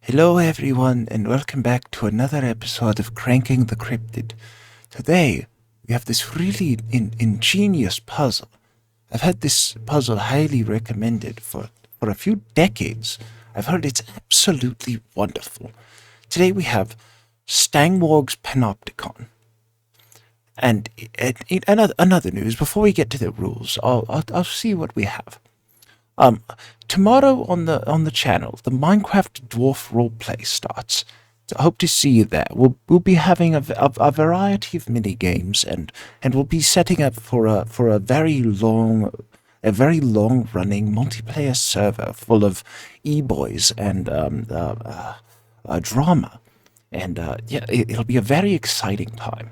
Hello everyone and welcome back to another episode of Cranking the Cryptid. Today, we have this really ingenious puzzle. I've had this puzzle highly recommended for a few decades. I've heard it's absolutely wonderful. Today we have Stangwog's Panopticon. And in another news, before we get to the rules, I'll see what we have. Tomorrow on the channel, the Minecraft Dwarf roleplay starts. So I hope to see you there. We'll be having a variety of mini games, and we'll be setting up for a very long running multiplayer server full of e-boys and drama, and yeah, it'll be a very exciting time.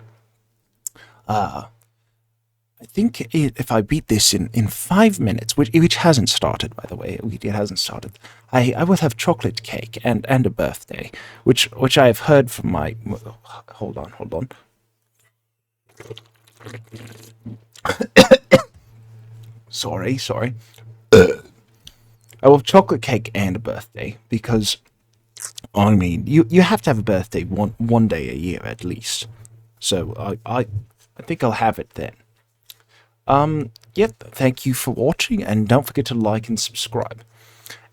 I think if I beat this in 5 minutes, which hasn't started, by the way, it hasn't started, I will have chocolate cake and a birthday, which I've heard from my... Hold on. Sorry. I will have chocolate cake and a birthday, because, I mean, you have to have a birthday one day a year at least. So I think I'll have it then. Yep, thank you for watching, and don't forget to like and subscribe.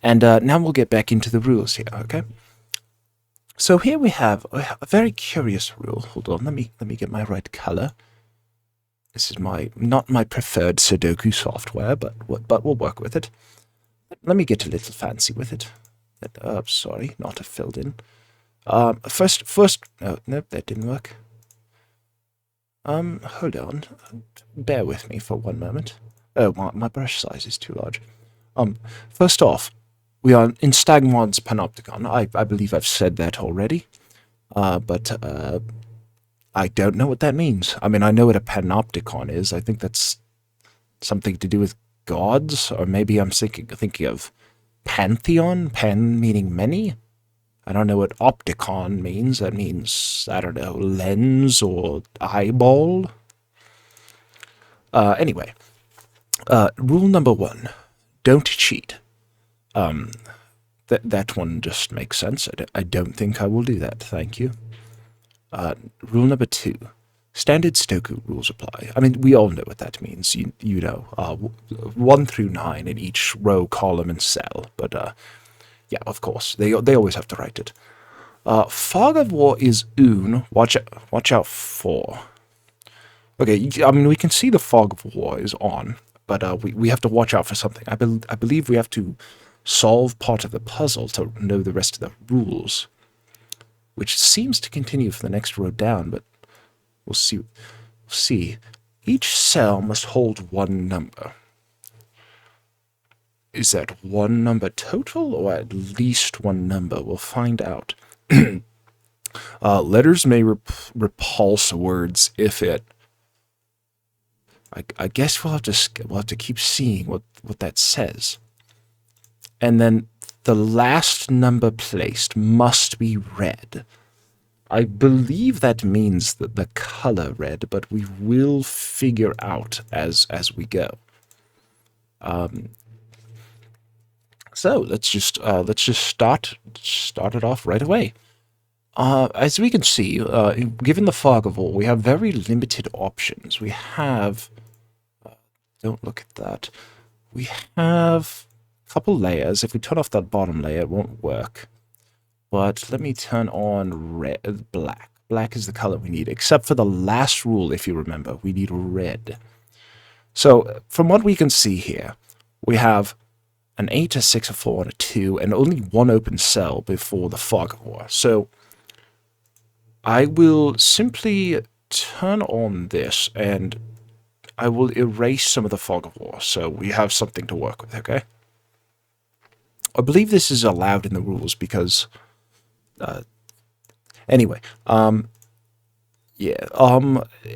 And now we'll get back into the rules here, okay? So here we have a very curious rule. Hold on, let me get my right color. This is not my preferred Sudoku software, but we'll work with it. Let me get a little fancy with it. Sorry, not a filled in. First, oh, nope, that didn't work. Hold on. Bear with me for one moment. Oh, my brush size is too large. First off, we are in Stagmod's Panopticon. I believe I've said that already. But I don't know what that means. I mean, I know what a Panopticon is. I think that's something to do with gods, or maybe I'm thinking of Pantheon, pan meaning many. I don't know what opticon means. That means, I don't know, lens or eyeball. Anyway, rule number 1, don't cheat. That one just makes sense. I don't think I will do that, thank you. Rule number 2, standard Stoku rules apply. I mean, we all know what that means. You know, 1 through 9 in each row, column, and cell. But, yeah, of course, they always have to write it. Fog of War is oon. Watch out for. Okay, I mean, we can see the Fog of War is on, but we have to watch out for something. I believe we have to solve part of the puzzle to know the rest of the rules, which seems to continue for the next row down, but we'll see. Each cell must hold one number. Is that one number total, or at least one number? We'll find out. Letters may repulse words if it... I guess we'll have to keep seeing what that says. And then the last number placed must be red. I believe that means that the color red, but we will figure out as we go. So let's just start it off right away. As we can see, given the Fog of War, we have very limited options. We have... don't look at that. We have a couple layers. If we turn off that bottom layer, it won't work. But let me turn on black. Black is the color we need, except for the last rule, if you remember. We need red. So, from what we can see here, we have an 8, a 6, a 4, and a 2, and only one open cell before the Fog of War. So, I will simply turn on this, and I will erase some of the Fog of War, so we have something to work with, okay? I believe this is allowed in the rules because... anyway, yeah,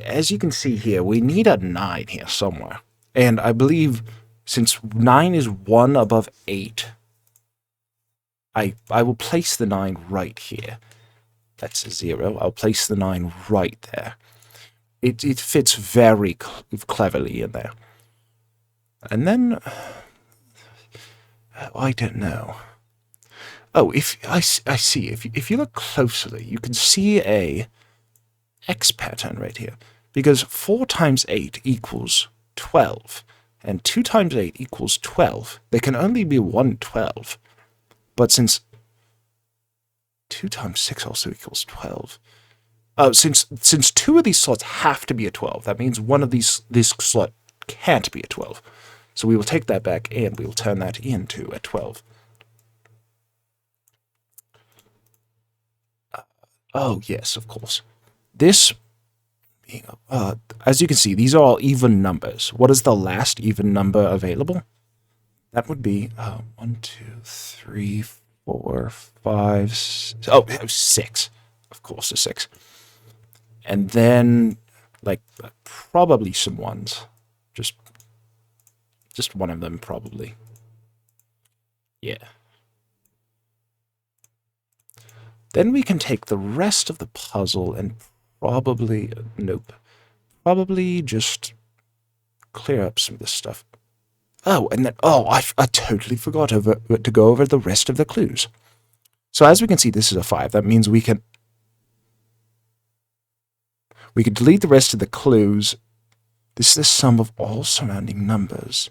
as you can see here, we need a 9 here somewhere. And I believe since 9 is 1 above 8, I will place the 9 right here. That's a 0. I'll place the 9 right there. It fits very cleverly in there. And then... I don't know. Oh, I see. If you look closely, you can see a X pattern right here. Because 4 times 8 equals 12. And 2 times 8 equals 12. There can only be one 12. But since 2 times 6 also equals 12. Since 2 of these slots have to be a 12, that means one of this slot can't be a 12. So we will take that back and we will turn that into a 12. Oh, yes, of course. This, as you can see, these are all even numbers. What is the last even number available? That would be 1, 2, 3, 4, 5, 6. Oh, 6. Of course, a 6. And then, like, probably some ones. Just one of them, probably. Yeah. Then we can take the rest of the puzzle and probably... Nope. Probably just clear up some of this stuff. Oh, and then... Oh, I totally forgot to go over the rest of the clues. So as we can see, this is a 5. That means we can delete the rest of the clues. This is the sum of all surrounding numbers.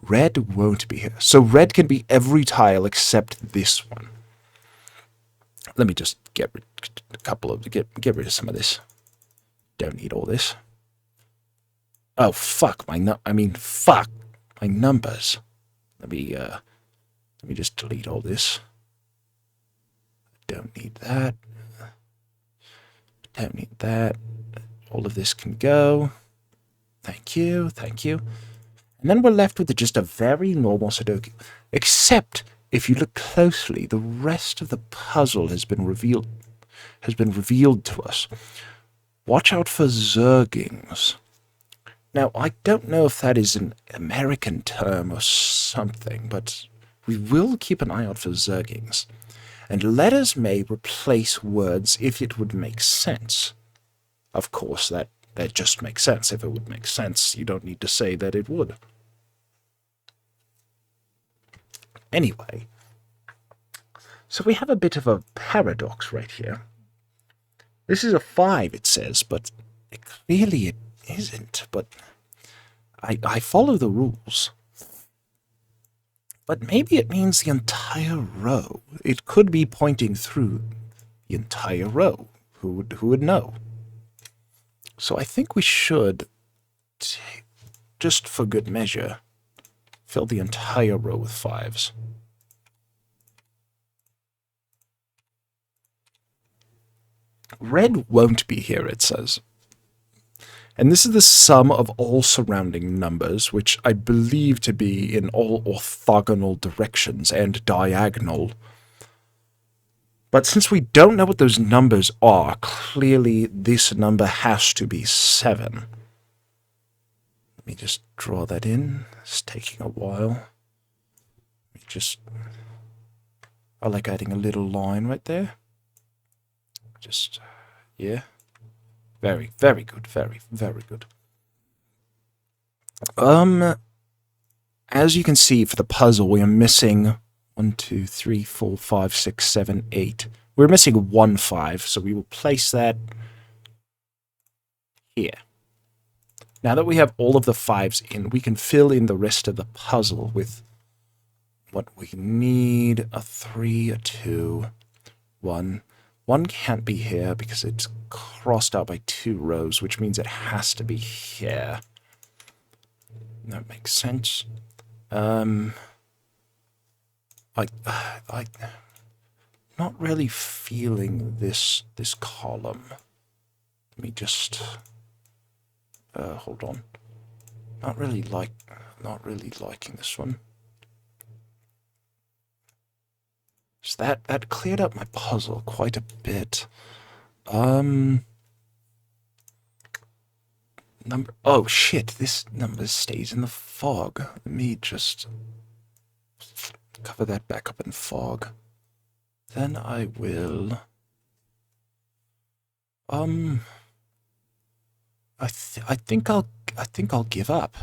Red won't be here. So red can be every tile except this one. Let me just get rid of some of this. Don't need all this. Oh fuck fuck my numbers. Let me just delete all this. Don't need that. Don't need that. All of this can go. Thank you, thank you. And then we're left with just a very normal Sudoku. Except, if you look closely, the rest of the puzzle has been revealed to us. Watch out for zergings. Now, I don't know if that is an American term or something, but we will keep an eye out for zergings. And letters may replace words if it would make sense. Of course, that just makes sense. If it would make sense, you don't need to say that it would. Anyway, so we have a bit of a paradox right here. This is a 5, it says, but clearly it isn't. But I follow the rules. But maybe it means the entire row. It could be pointing through the entire row. Who would know? So I think we should, just for good measure, fill the entire row with 5s. Red won't be here, it says. And this is the sum of all surrounding numbers, which I believe to be in all orthogonal directions and diagonal. But since we don't know what those numbers are, clearly this number has to be 7. Let me just draw that in. It's taking a while. I like adding a little line right there. Yeah. Very, very good. Very, very good. As you can see for the puzzle, we are missing 1, 2, 3, 4, 5, 6, 7, 8. We're missing 1 5, so we will place that here. Now that we have all of the 5s in, we can fill in the rest of the puzzle with what we need. A 3, a 2, 1. 1 can't be here because it's crossed out by 2 rows, which means it has to be here. That makes sense. I'm not really feeling this column. Let me just hold on. Not really liking this one. So that cleared up my puzzle quite a bit. Oh shit, this number stays in the fog. Let me just cover that back up in fog. Then I will I think I'll give up.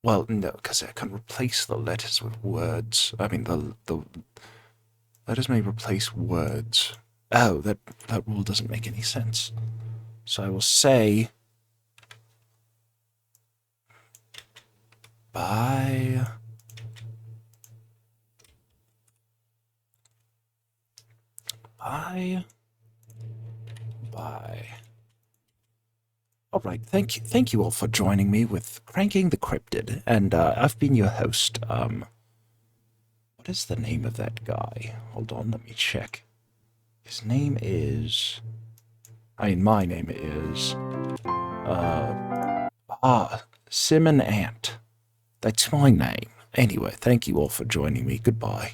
Well, no, because I can replace the letters with words. I mean, the letters may replace words. Oh, that rule doesn't make any sense. So I will say bye. Bye. Bye. All right, thank you all for joining me with Cranking the Cryptid, and I've been your host. What is the name of that guy? Hold on, let me check. His name is. I mean, my name is. Simon Ant. That's my name. Anyway, thank you all for joining me. Goodbye.